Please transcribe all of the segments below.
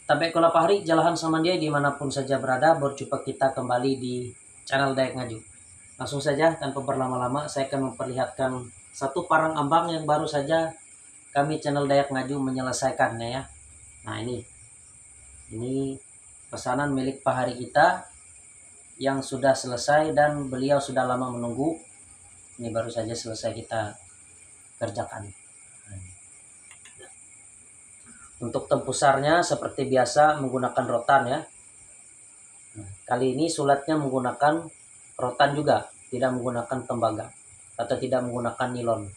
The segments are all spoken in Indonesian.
Tabe kula pahari jalahan sama dia dimanapun saja berada, berjumpa kita kembali di channel Dayak Ngaju. Langsung saja tanpa berlama-lama saya akan memperlihatkan satu parang ambang yang baru saja kami channel Dayak Ngaju menyelesaikannya ya. Nah ini pesanan milik pahari kita yang sudah selesai dan beliau sudah lama menunggu. Ini baru saja selesai kita kerjakan. Untuk tempusarnya seperti biasa menggunakan rotan ya. Kali ini sulatnya menggunakan rotan juga, tidak menggunakan tembaga atau tidak menggunakan nilon.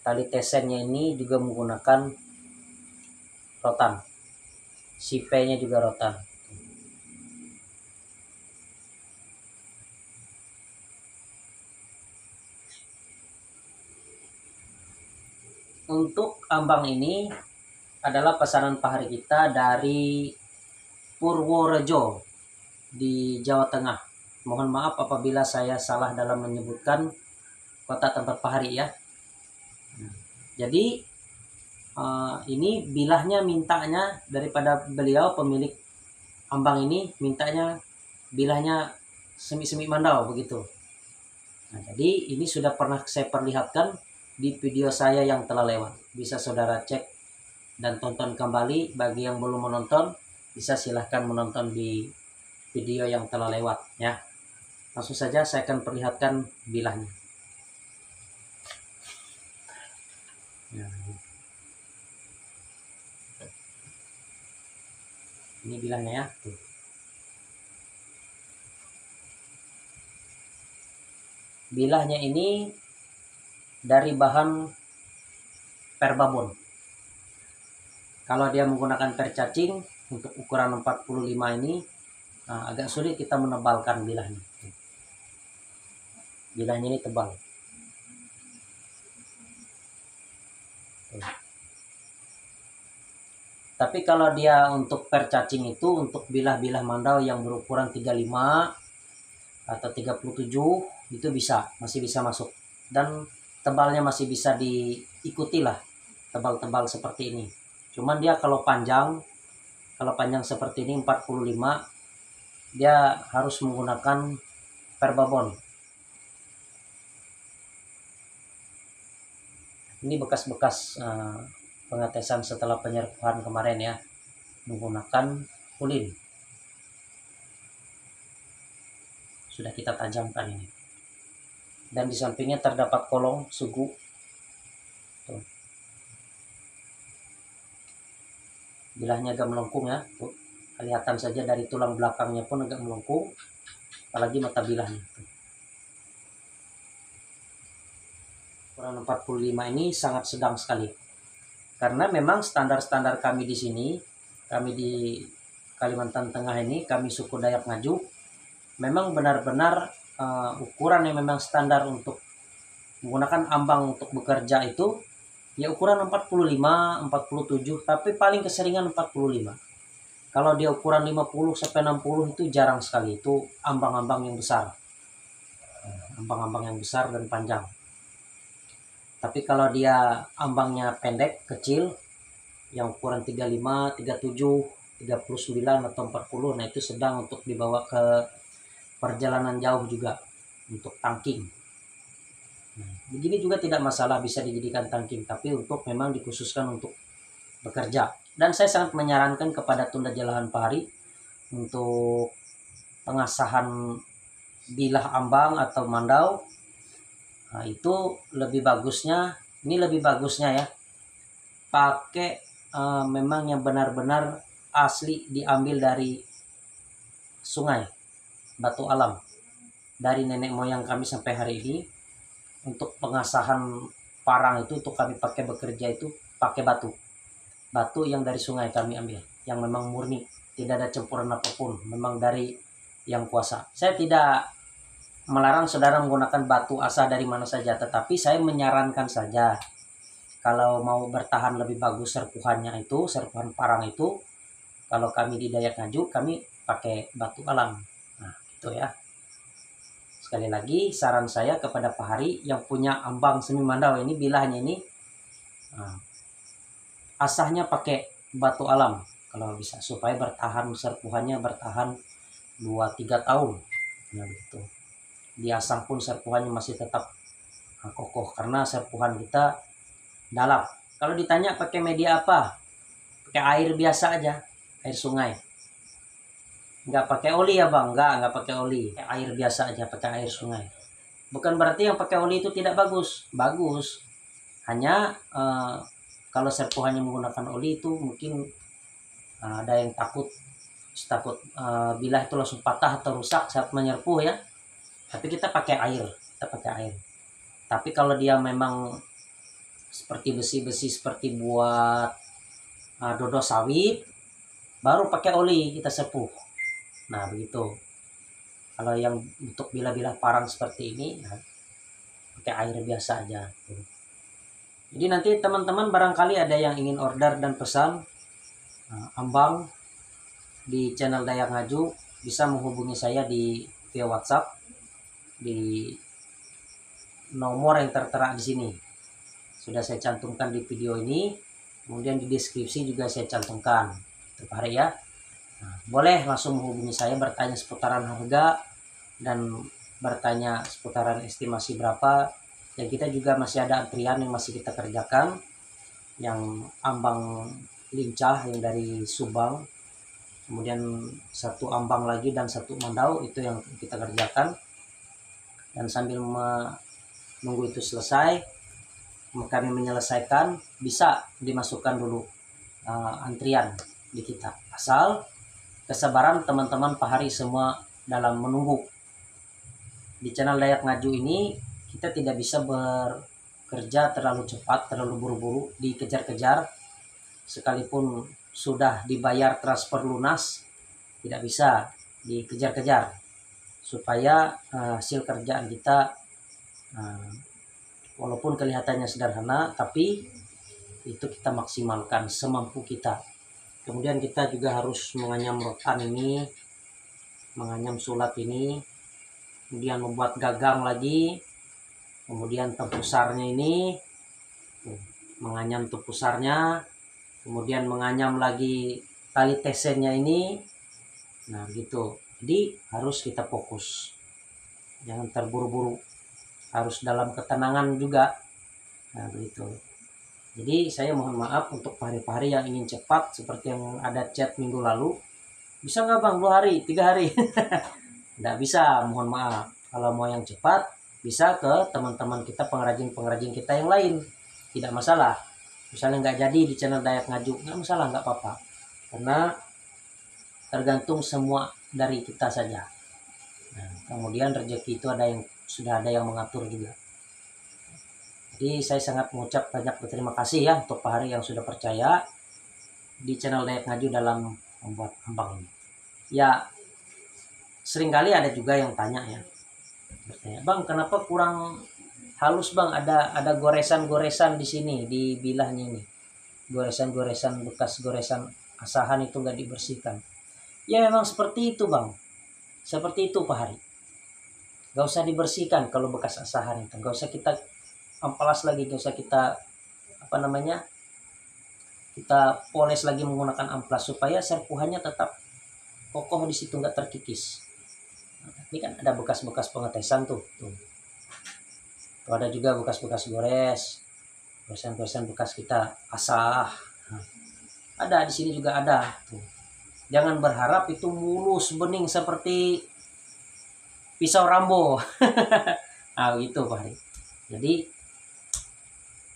Tali tesennya ini juga menggunakan rotan. Sipenya juga rotan. Untuk ambang ini adalah pesanan pahari kita dari Purworejo di Jawa Tengah. Mohon maaf apabila saya salah dalam menyebutkan kota tempat pahari ya. Jadi ini bilahnya mintanya daripada beliau pemilik ambang ini mintanya bilahnya semi-semi mandau begitu. Nah, jadi ini sudah pernah saya perlihatkan di video saya yang telah lewat. Bisa saudara cek dan tonton kembali. Bagi yang belum menonton bisa silahkan menonton di video yang telah lewat ya. Langsung saja saya akan perlihatkan bilahnya. Ini bilahnya ya. Tuh. Bilahnya ini dari bahan perbabon. Kalau dia menggunakan percacing untuk ukuran 45 ini agak sulit kita menebalkan bilahnya. Bilahnya ini tebal. Tapi kalau dia untuk percacing itu untuk bilah-bilah mandau yang berukuran 35 atau 37 itu bisa, masih bisa masuk. Dan tebalnya masih bisa diikuti lah, tebal-tebal seperti ini. Cuman dia kalau panjang seperti ini 45, dia harus menggunakan perbabon. Ini bekas-bekas pengetesan setelah penyerbuhan kemarin ya, menggunakan ulin. Sudah kita tajamkan ini. Dan di sampingnya terdapat kolong sugu. Tuh. Bilahnya agak melengkung ya. Tuh. Kelihatan saja dari tulang belakangnya pun agak melengkung. Apalagi mata bilahnya. Tuh. Ukuran 45 ini sangat sedang sekali. Karena memang standar-standar kami di sini, kami di Kalimantan Tengah ini, kami suku Dayak Ngaju, memang benar-benar ukuran yang memang standar untuk menggunakan ambang untuk bekerja itu ya ukuran 45, 47, tapi paling keseringan 45. Kalau dia ukuran 50 sampai 60 itu jarang sekali. Itu ambang-ambang yang besar. Ambang-ambang yang besar dan panjang. Tapi kalau dia ambangnya pendek, kecil, yang ukuran 35, 37, 39 atau 40, nah itu sedang untuk dibawa ke perjalanan jauh juga untuk tangking. Nah, begini juga tidak masalah, bisa dijadikan tangking, tapi untuk memang dikhususkan untuk bekerja. Dan saya sangat menyarankan kepada Tunda Jalahan Pahari untuk pengasahan bilah ambang atau mandau. Nah, itu lebih bagusnya, ini lebih bagusnya ya, pakai memang yang benar-benar asli diambil dari sungai, batu alam. Dari nenek moyang kami sampai hari ini, untuk pengasahan parang itu untuk kami pakai bekerja itu pakai batu yang dari sungai kami ambil, yang memang murni, tidak ada campuran apapun, memang dari yang kuasa. Saya tidak melarang saudara menggunakan batu asa dari mana saja, tetapi saya menyarankan saja kalau mau bertahan lebih bagus serpuhannya itu, serpuhan parang itu, kalau kami di Dayak Ngaju kami pakai batu alam. Nah itu ya. Sekali lagi saran saya kepada Pak Hari yang punya ambang semi mandau ini, bilahnya ini asahnya pakai batu alam kalau bisa, supaya bertahan, serpuhannya bertahan 2-3 tahun. Nah begitu. Diasah pun serpuhannya masih tetap kokoh, karena serpuhan kita dalam. Kalau ditanya pakai media apa, pakai air biasa aja, air sungai. Nggak pakai oli ya bang, nggak pakai oli, air biasa aja, pakai air sungai. Bukan berarti yang pakai oli itu tidak bagus, bagus. Hanya kalau serpuhannya menggunakan oli itu mungkin ada yang takut bilah itu langsung patah atau rusak saat menyerpuh ya. Tapi kita pakai air, Tapi kalau dia memang seperti besi-besi, seperti buat dodo sawit, baru pakai oli kita sepuh. Nah begitu. Kalau yang untuk bilah-bilah parang seperti ini, pakai air biasa aja. Jadi nanti teman-teman barangkali ada yang ingin order dan pesan ambang di channel Dayak Ngaju, bisa menghubungi saya via WhatsApp di nomor yang tertera di sini. Sudah saya cantumkan di video ini, kemudian di deskripsi juga saya cantumkan. Tertarik ya? Nah, boleh langsung menghubungi saya, bertanya seputaran harga dan bertanya seputaran estimasi berapa. Dan kita juga masih ada antrian yang masih kita kerjakan, yang ambang lincah yang dari Subang, kemudian satu ambang lagi dan satu Mandau, itu yang kita kerjakan. Dan sambil menunggu itu selesai, kami menyelesaikan, bisa dimasukkan dulu antrian di kita, asal kesabaran teman-teman Pak Hari semua dalam menunggu. Di channel Dayak Ngaju ini kita tidak bisa bekerja terlalu cepat, terlalu buru-buru, dikejar-kejar. Sekalipun sudah dibayar transfer lunas, tidak bisa dikejar-kejar, supaya hasil kerjaan kita walaupun kelihatannya sederhana, tapi itu kita maksimalkan semampu kita. Kemudian kita juga harus menganyam rotan ini, menganyam sulat ini, kemudian membuat gagang lagi, kemudian tempusarnya ini, menganyam tempusarnya, kemudian menganyam lagi tali tesennya ini. Nah gitu. Jadi harus kita fokus, jangan terburu-buru, harus dalam ketenangan juga. Nah begitu. Jadi saya mohon maaf untuk hari-hari yang ingin cepat, seperti yang ada chat minggu lalu, bisa nggak bang 2 hari 3 hari? Nggak bisa, mohon maaf. Kalau mau yang cepat, bisa ke teman-teman kita, pengrajin-pengrajin kita yang lain, tidak masalah. Misalnya nggak jadi di channel Dayak Ngaju, nggak masalah, nggak apa-apa, karena tergantung semua dari kita saja. Nah, kemudian rezeki itu sudah ada yang mengatur juga. Jadi saya sangat mengucap banyak berterima kasih ya untuk Pak Hari yang sudah percaya di channel Dayak Ngaju dalam membuat ambang ini. Ya, seringkali ada juga yang tanya ya, bertanya, bang kenapa kurang halus bang, ada goresan-goresan di sini, di bilahnya ini, goresan-goresan, bekas goresan asahan itu nggak dibersihkan. Ya memang seperti itu bang, seperti itu Pak Hari. Gak usah dibersihkan kalau bekas asahan itu, gak usah kita amplas lagi, gak usah kita kita poles lagi menggunakan amplas, supaya serpuhannya tetap kokoh di situ, nggak terkikis. Nah, ini kan ada bekas-bekas pengetesan tuh. Tuh ada juga bekas-bekas goresan bekas kita asah. Nah, ada di sini juga ada. Tuh. Jangan berharap itu mulus bening seperti pisau Rambo. Nah gitu Pak Hari. Jadi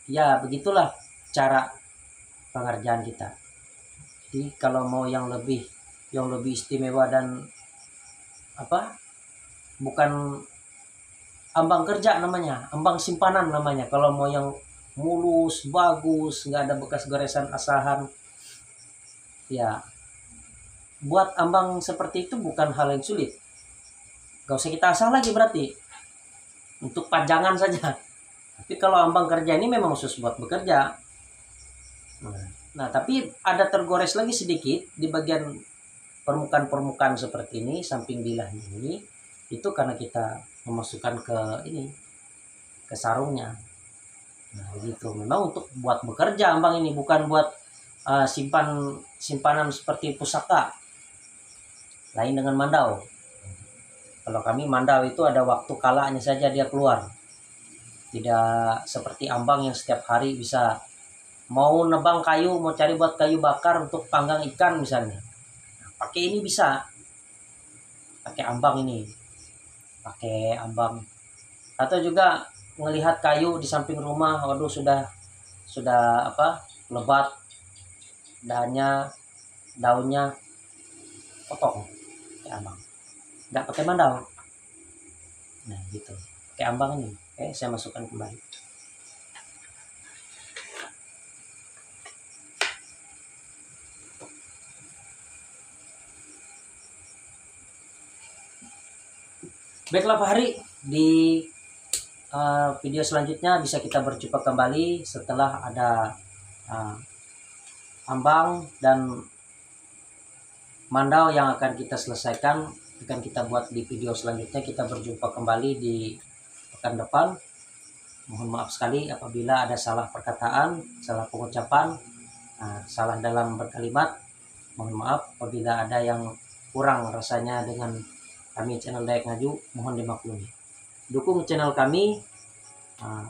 ya begitulah cara pengerjaan kita. Jadi kalau mau yang lebih istimewa dan bukan ambang kerja namanya, ambang simpanan namanya. Kalau mau yang mulus, bagus, nggak ada bekas goresan asahan, ya buat ambang seperti itu bukan hal yang sulit. Gak usah kita asah lagi berarti, untuk pajangan saja. Tapi kalau ambang kerja ini memang khusus buat bekerja. Nah, tapi ada tergores lagi sedikit di bagian permukaan seperti ini, samping bilahnya ini, itu karena kita memasukkan ke sarungnya. Nah, gitu. Memang untuk buat bekerja ambang ini, bukan buat simpanan seperti pusaka, lain dengan mandau. Kalau kami mandau itu ada waktu kalanya saja dia keluar, tidak seperti ambang yang setiap hari bisa mau nebang kayu, mau cari buat kayu bakar untuk panggang ikan misalnya. Nah, pakai ini bisa, pakai ambang ini, pakai ambang. Atau juga melihat kayu di samping rumah, waduh sudah lebat daunnya, potong pakai ambang, nggak pakai mandau. Nah gitu, pakai ambang ini. Oke, saya masukkan kembali. Baiklah Pak Hari, di video selanjutnya bisa kita berjumpa kembali setelah ada ambang dan mandau yang akan kita selesaikan, akan kita buat di video selanjutnya. Kita berjumpa kembali di pekan depan. Mohon maaf sekali apabila ada salah perkataan, salah pengucapan, salah dalam berkalimat. Mohon maaf apabila ada yang kurang rasanya dengan kami channel Dayak Ngaju, mohon dimaklumi. Dukung channel kami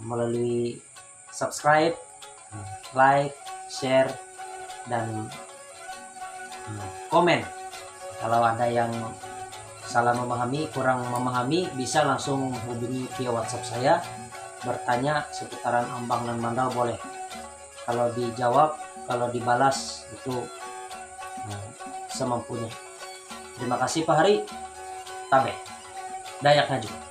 melalui subscribe, like, share, dan komen. Kalau ada yang salah memahami, kurang memahami, bisa langsung hubungi via WhatsApp saya, bertanya seputaran ambang dan mandau boleh. Kalau dijawab, kalau dibalas itu semampunya. Terima kasih Pak Hari. Tabe Dayak Ngaju.